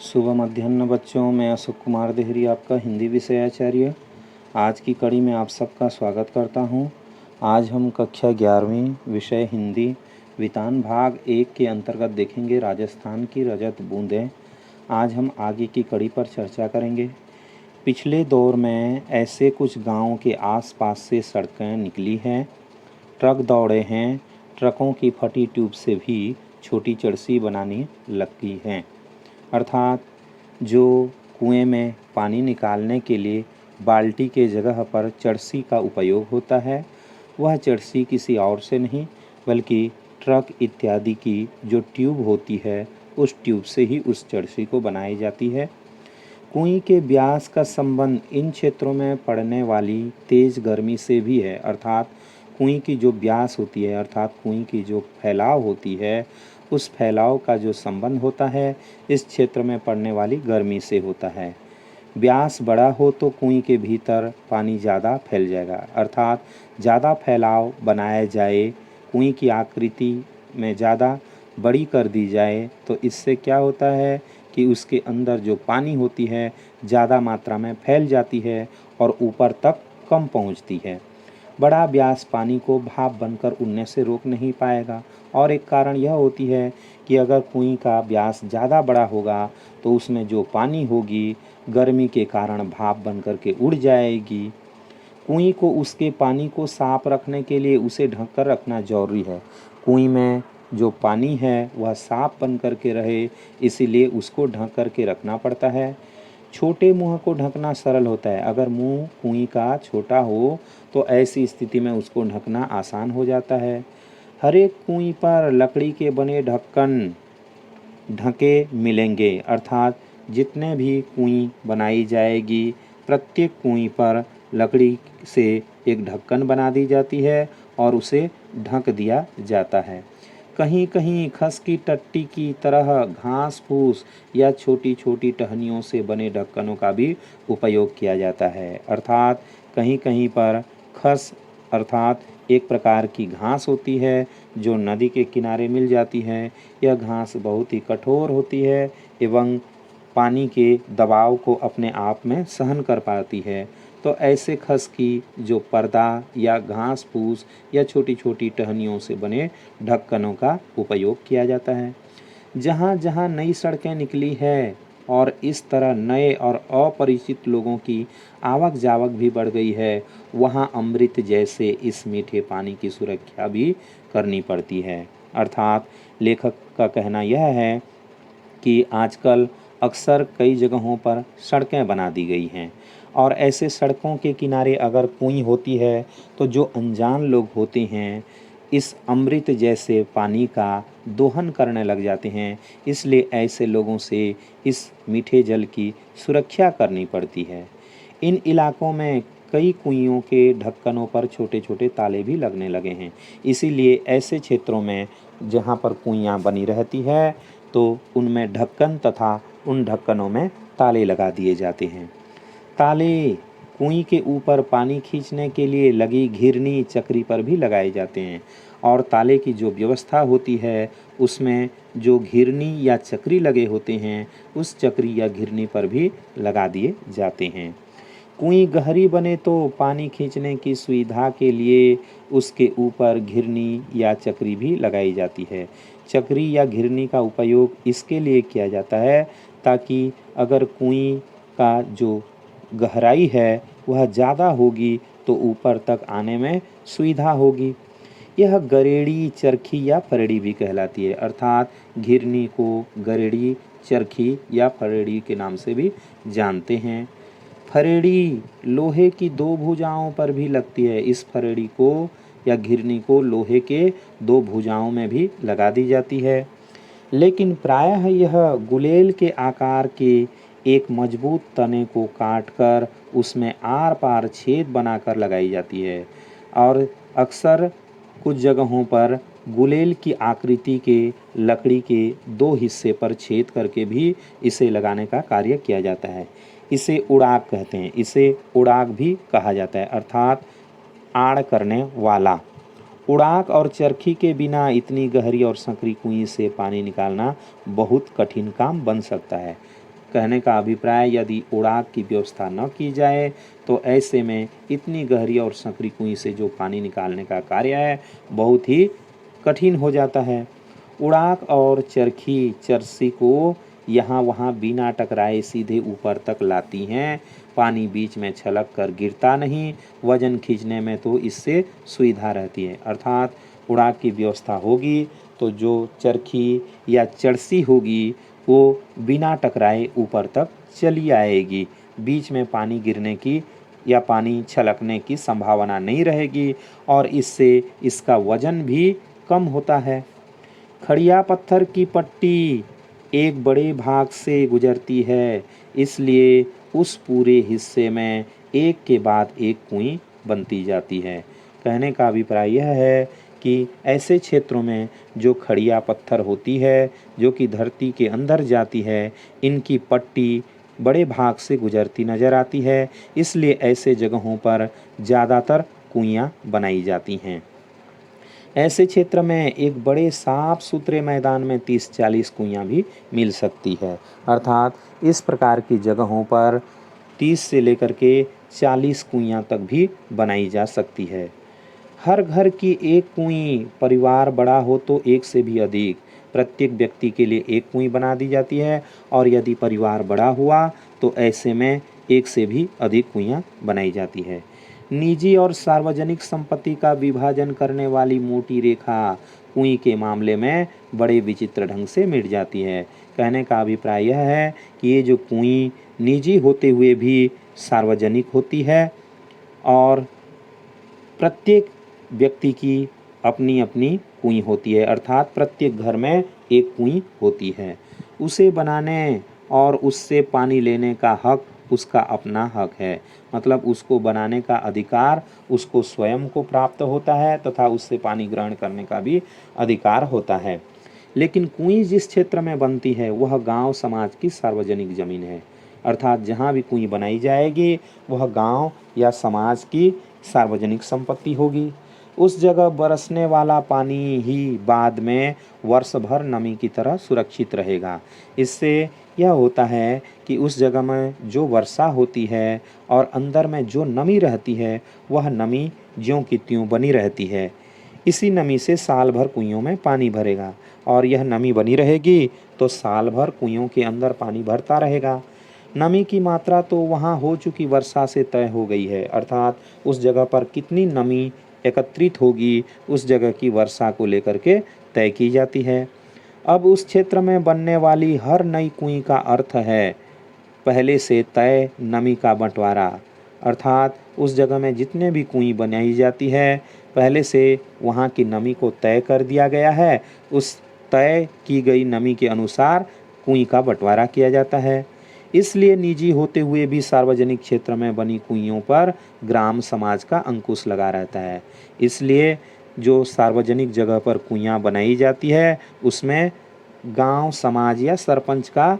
शुभ मध्याह्न बच्चों, मैं अशोक कुमार देहरी आपका हिंदी विषयाचार्य आज की कड़ी में आप सबका स्वागत करता हूं। आज हम कक्षा 11वीं विषय हिंदी वितान भाग 1 के अंतर्गत देखेंगे राजस्थान की रजत बूंदें। आज हम आगे की कड़ी पर चर्चा करेंगे। पिछले दौर में ऐसे कुछ गाँव के आसपास से सड़कें निकली हैं, ट्रक दौड़े हैं, ट्रकों की फटी ट्यूब से भी छोटी चरसी बनानी लगती हैं। अर्थात जो कुएं में पानी निकालने के लिए बाल्टी के जगह पर चरसी का उपयोग होता है, वह चरसी किसी और से नहीं बल्कि ट्रक इत्यादि की जो ट्यूब होती है उस ट्यूब से ही उस चरसी को बनाई जाती है। कुएं के व्यास का संबंध इन क्षेत्रों में पड़ने वाली तेज गर्मी से भी है। अर्थात कुएं की जो व्यास होती है, अर्थात कुएं की जो फैलाव होती है, उस फैलाव का जो संबंध होता है इस क्षेत्र में पड़ने वाली गर्मी से होता है। व्यास बड़ा हो तो कुएं के भीतर पानी ज़्यादा फैल जाएगा। अर्थात ज़्यादा फैलाव बनाया जाए, कुएं की आकृति में ज़्यादा बड़ी कर दी जाए तो इससे क्या होता है कि उसके अंदर जो पानी होती है ज़्यादा मात्रा में फैल जाती है और ऊपर तक कम पहुंचती है। बड़ा व्यास पानी को भाप बनकर उड़ने से रोक नहीं पाएगा। और एक कारण यह होती है कि अगर कुएं का व्यास ज़्यादा बड़ा होगा तो उसमें जो पानी होगी गर्मी के कारण भाप बनकर के उड़ जाएगी। कुएं को उसके पानी को साफ रखने के लिए उसे ढक कर रखना जरूरी है। कुएं में जो पानी है वह साफ बन कर के रहे, इसीलिए उसको ढक कर के रखना पड़ता है। छोटे मुंह को ढकना सरल होता है। अगर मुंह कुएं का छोटा हो तो ऐसी स्थिति में उसको ढकना आसान हो जाता है। हर एक कुएं पर लकड़ी के बने ढक्कन ढके मिलेंगे। अर्थात जितने भी कुएं बनाई जाएगी प्रत्येक कुएं पर लकड़ी से एक ढक्कन बना दी जाती है और उसे ढक दिया जाता है। कहीं कहीं खस की टट्टी की तरह घास फूस या छोटी छोटी टहनियों से बने ढक्कनों का भी उपयोग किया जाता है। अर्थात कहीं कहीं पर खस अर्थात एक प्रकार की घास होती है जो नदी के किनारे मिल जाती है। यह घास बहुत ही कठोर होती है एवं पानी के दबाव को अपने आप में सहन कर पाती है। तो ऐसे खस की जो पर्दा या घास फूस या छोटी छोटी टहनियों से बने ढक्कनों का उपयोग किया जाता है। जहाँ जहाँ नई सड़कें निकली है और इस तरह नए और अपरिचित लोगों की आवक जावक भी बढ़ गई है, वहाँ अमृत जैसे इस मीठे पानी की सुरक्षा भी करनी पड़ती है। अर्थात लेखक का कहना यह है कि आजकल अक्सर कई जगहों पर सड़कें बना दी गई हैं और ऐसे सड़कों के किनारे अगर कुएं होती है तो जो अनजान लोग होते हैं इस अमृत जैसे पानी का दोहन करने लग जाते हैं। इसलिए ऐसे लोगों से इस मीठे जल की सुरक्षा करनी पड़ती है। इन इलाकों में कई कुइयों के ढक्कनों पर छोटे छोटे ताले भी लगने लगे हैं। इसीलिए ऐसे क्षेत्रों में जहाँ पर कुइयाँ बनी रहती है तो उनमें ढक्कन तथा उन ढक्कनों में ताले लगा दिए जाते हैं। ताले कुएं के ऊपर पानी खींचने के लिए लगी घिरनी चक्री पर भी लगाए जाते हैं और ताले की जो व्यवस्था होती है उसमें जो घिरनी या चक्री लगे होते हैं उस चक्री या घिरनी पर भी लगा दिए जाते हैं। कुएं गहरी बने तो पानी खींचने की सुविधा के लिए उसके ऊपर घिरनी या चक्री भी लगाई जाती है। चक्री या घिरनी का उपयोग इसके लिए किया जाता है ताकि अगर कुएं का जो गहराई है वह ज़्यादा होगी तो ऊपर तक आने में सुविधा होगी। यह गरेड़ी चरखी या फरेड़ी भी कहलाती है। अर्थात घिरनी को गरेड़ी चरखी या फरेड़ी के नाम से भी जानते हैं। फरेड़ी लोहे की दो भुजाओं पर भी लगती है। इस फरेड़ी को या घिरनी को लोहे के दो भुजाओं में भी लगा दी जाती है, लेकिन प्रायः यह गुलेल के आकार के एक मजबूत तने को काटकर उसमें आर पार छेद बनाकर लगाई जाती है और अक्सर कुछ जगहों पर गुलेल की आकृति के लकड़ी के दो हिस्से पर छेद करके भी इसे लगाने का कार्य किया जाता है। इसे उड़ाक कहते हैं। इसे उड़ाक भी कहा जाता है, अर्थात आड़ करने वाला। उड़ाक और चरखी के बिना इतनी गहरी और संकरी कुएं से पानी निकालना बहुत कठिन काम बन सकता है। कहने का अभिप्राय, यदि उड़ाक की व्यवस्था न की जाए तो ऐसे में इतनी गहरी और संकरी कुएं से जो पानी निकालने का कार्य है बहुत ही कठिन हो जाता है। उड़ाक और चरसी को यहाँ वहाँ बिना टकराए सीधे ऊपर तक लाती हैं। पानी बीच में छलक कर गिरता नहीं, वजन खींचने में तो इससे सुविधा रहती है। अर्थात उड़ाक की व्यवस्था होगी तो जो चरखी या चरसी होगी वो बिना टकराए ऊपर तक चली आएगी, बीच में पानी गिरने की या पानी छलकने की संभावना नहीं रहेगी और इससे इसका वजन भी कम होता है। खड़िया पत्थर की पट्टी एक बड़े भाग से गुजरती है, इसलिए उस पूरे हिस्से में एक के बाद एक कुएं बनती जाती है। कहने का अभिप्राय यह है कि ऐसे क्षेत्रों में जो खड़िया पत्थर होती है, जो कि धरती के अंदर जाती है, इनकी पट्टी बड़े भाग से गुजरती नज़र आती है, इसलिए ऐसे जगहों पर ज़्यादातर कुइयाँ बनाई जाती हैं। ऐसे क्षेत्र में एक बड़े साफ सुथरे मैदान में 30-40 कुइयाँ भी मिल सकती है। अर्थात इस प्रकार की जगहों पर 30 से लेकर के 40 कुइयाँ तक भी बनाई जा सकती है। हर घर की एक कुईं, परिवार बड़ा हो तो एक से भी अधिक, प्रत्येक व्यक्ति के लिए एक कुईं बना दी जाती है और यदि परिवार बड़ा हुआ तो ऐसे में एक से भी अधिक कुइयाँ बनाई जाती है। निजी और सार्वजनिक संपत्ति का विभाजन करने वाली मोटी रेखा कुएं के मामले में बड़े विचित्र ढंग से मिट जाती है। कहने का अभिप्राय यह है कि ये जो कुएं निजी होते हुए भी सार्वजनिक होती है और प्रत्येक व्यक्ति की अपनी अपनी कुएं होती है, अर्थात प्रत्येक घर में एक कुएं होती है। उसे बनाने और उससे पानी लेने का हक उसका अपना हक है, मतलब उसको बनाने का अधिकार उसको स्वयं को प्राप्त होता है तथा उससे पानी ग्रहण करने का भी अधिकार होता है। लेकिन कुएं जिस क्षेत्र में बनती है वह गांव समाज की सार्वजनिक जमीन है, अर्थात जहाँ भी कुएं बनाई जाएगी वह गांव या समाज की सार्वजनिक संपत्ति होगी। उस जगह बरसने वाला पानी ही बाद में वर्ष भर नमी की तरह सुरक्षित रहेगा। इससे यह होता है कि उस जगह में जो वर्षा होती है और अंदर में जो नमी रहती है वह नमी ज्यों की त्यों बनी रहती है। इसी नमी से साल भर कुइयों में पानी भरेगा और यह नमी बनी रहेगी तो साल भर कुइयों के अंदर पानी भरता रहेगा। नमी की मात्रा तो वहाँ हो चुकी वर्षा से तय हो गई है, अर्थात उस जगह पर कितनी नमी एकत्रित होगी उस जगह की वर्षा को लेकर के तय की जाती है। अब उस क्षेत्र में बनने वाली हर नई कुएं का अर्थ है पहले से तय नमी का बंटवारा, अर्थात उस जगह में जितने भी कुएं बनाई जाती है पहले से वहाँ की नमी को तय कर दिया गया है, उस तय की गई नमी के अनुसार कुएं का बंटवारा किया जाता है। इसलिए निजी होते हुए भी सार्वजनिक क्षेत्र में बनी कुइयों पर ग्राम समाज का अंकुश लगा रहता है। इसलिए जो सार्वजनिक जगह पर कुइयाँ बनाई जाती है उसमें गांव समाज या सरपंच का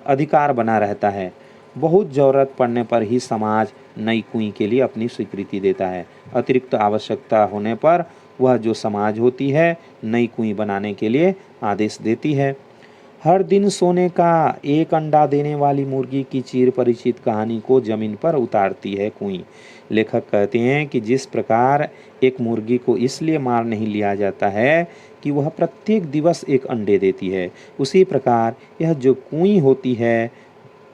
अधिकार बना रहता है। बहुत ज़रूरत पड़ने पर ही समाज नई कुएं के लिए अपनी स्वीकृति देता है। अतिरिक्त आवश्यकता होने पर वह जो समाज होती है नई कुएं बनाने के लिए आदेश देती है। हर दिन सोने का एक अंडा देने वाली मुर्गी की चिर परिचित कहानी को जमीन पर उतारती है कुएं। लेखक कहते हैं कि जिस प्रकार एक मुर्गी को इसलिए मार नहीं लिया जाता है कि वह प्रत्येक दिवस एक अंडे देती है, उसी प्रकार यह जो कुएं होती है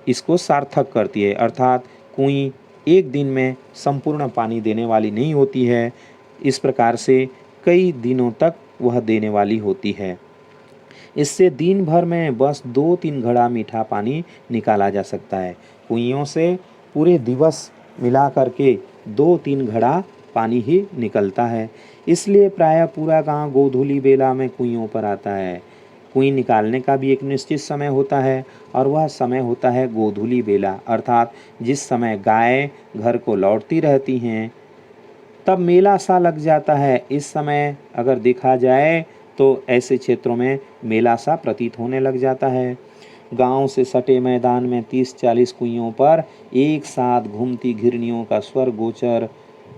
इसको सार्थक करती है, अर्थात कुएं एक दिन में संपूर्ण पानी देने वाली नहीं होती है, इस प्रकार से कई दिनों तक वह देने वाली होती है। इससे दिन भर में बस 2-3 घड़ा मीठा पानी निकाला जा सकता है। कुइयों से पूरे दिवस मिला करके 2-3 घड़ा पानी ही निकलता है। इसलिए प्रायः पूरा गांव गोधूली बेला में कुइयों पर आता है। कुएं निकालने का भी एक निश्चित समय होता है और वह समय होता है गोधूली बेला, अर्थात जिस समय गाय घर को लौटती रहती हैं तब मेला सा लग जाता है। इस समय अगर देखा जाए तो ऐसे क्षेत्रों में मेला सा प्रतीत होने लग जाता है। गांव से सटे मैदान में 30-40 कुइयों पर एक साथ घूमती घिरनियों का स्वर गोचर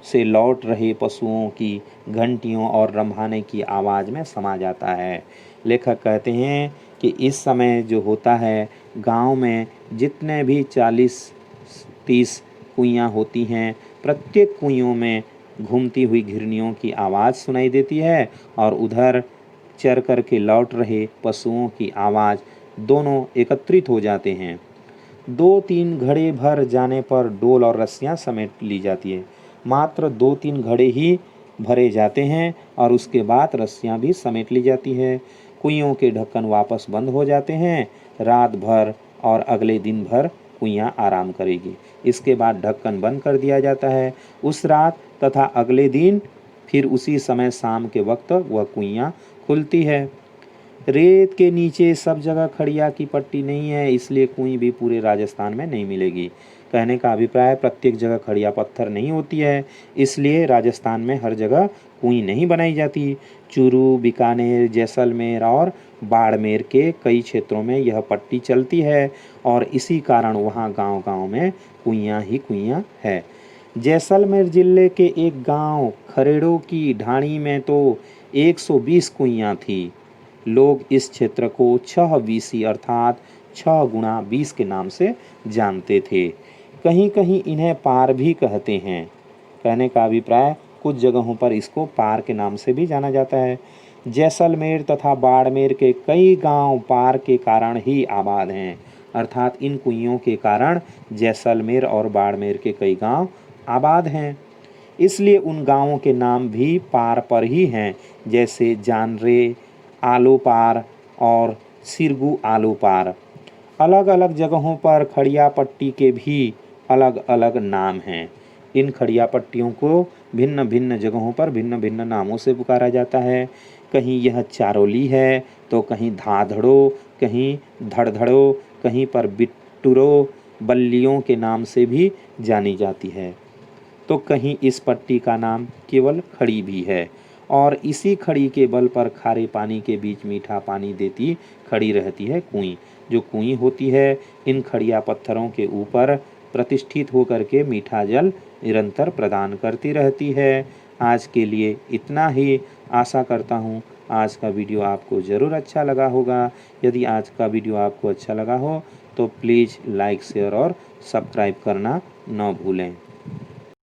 से लौट रहे पशुओं की घंटियों और रम्भाने की आवाज़ में समा जाता है। लेखक कहते हैं कि इस समय जो होता है गांव में जितने भी 40-30 कुइयाँ होती हैं, प्रत्येक कुइयों में घूमती हुई घिरनियों की आवाज़ सुनाई देती है और उधर चर कर के लौट रहे पशुओं की आवाज़, दोनों एकत्रित हो जाते हैं। 2-3 घड़े भर जाने पर डोल और रस्सियाँ समेट ली जाती है। मात्र 2-3 घड़े ही भरे जाते हैं और उसके बाद रस्सियाँ भी समेट ली जाती है। कुइयों के ढक्कन वापस बंद हो जाते हैं। रात भर और अगले दिन भर कुइयाँ आराम करेगी। इसके बाद ढक्कन बंद कर दिया जाता है। उस रात तथा अगले दिन फिर उसी समय शाम के वक्त वह कुइयाँ खुलती है। रेत के नीचे सब जगह खड़िया की पट्टी नहीं है, इसलिए कुईं भी पूरे राजस्थान में नहीं मिलेगी। कहने का अभिप्राय प्रत्येक जगह खड़िया पत्थर नहीं होती है, इसलिए राजस्थान में हर जगह कुईं नहीं बनाई जाती। चूरू, बीकानेर, जैसलमेर और बाड़मेर के कई क्षेत्रों में यह पट्टी चलती है और इसी कारण वहाँ गांव-गांव में कुइयाँ ही कुइयाँ है। जैसलमेर जिले के एक गांव खरेड़ों की ढाणी में तो 120 कुइयाँ थी। लोग इस क्षेत्र को 6 अर्थात 6 × 20 के नाम से जानते थे। कहीं कहीं इन्हें पार भी कहते हैं। कहने का अभिप्राय कुछ जगहों पर इसको पार के नाम से भी जाना जाता है। जैसलमेर तथा बाड़मेर के कई गांव पार के कारण ही आबाद हैं, अर्थात इन कुइयों के कारण जैसलमेर और बाड़मेर के कई गांव आबाद हैं। इसलिए उन गांवों के नाम भी पार पर ही हैं, जैसे जानरे आलो पार और सिरगू आलो पार। अलग अलग जगहों पर खड़िया पट्टी के भी अलग अलग नाम हैं। इन खड़िया पट्टियों को भिन्न भिन्न जगहों पर भिन्न भिन्न नामों से पुकारा जाता है। कहीं यह चारोली है तो कहीं धाधड़ो, कहीं धड़धड़ो, कहीं पर बिट्टुरो, बल्लियों के नाम से भी जानी जाती है। तो कहीं इस पट्टी का नाम केवल खड़ी भी है और इसी खड़ी के बल पर खारे पानी के बीच मीठा पानी देती खड़ी रहती है कुईं। जो कुईं होती है इन खड़िया पत्थरों के ऊपर प्रतिष्ठित होकर के मीठा जल निरंतर प्रदान करती रहती है। आज के लिए इतना ही। आशा करता हूँ आज का वीडियो आपको ज़रूर अच्छा लगा होगा। यदि आज का वीडियो आपको अच्छा लगा हो तो प्लीज़ लाइक, शेयर और सब्सक्राइब करना न भूलें।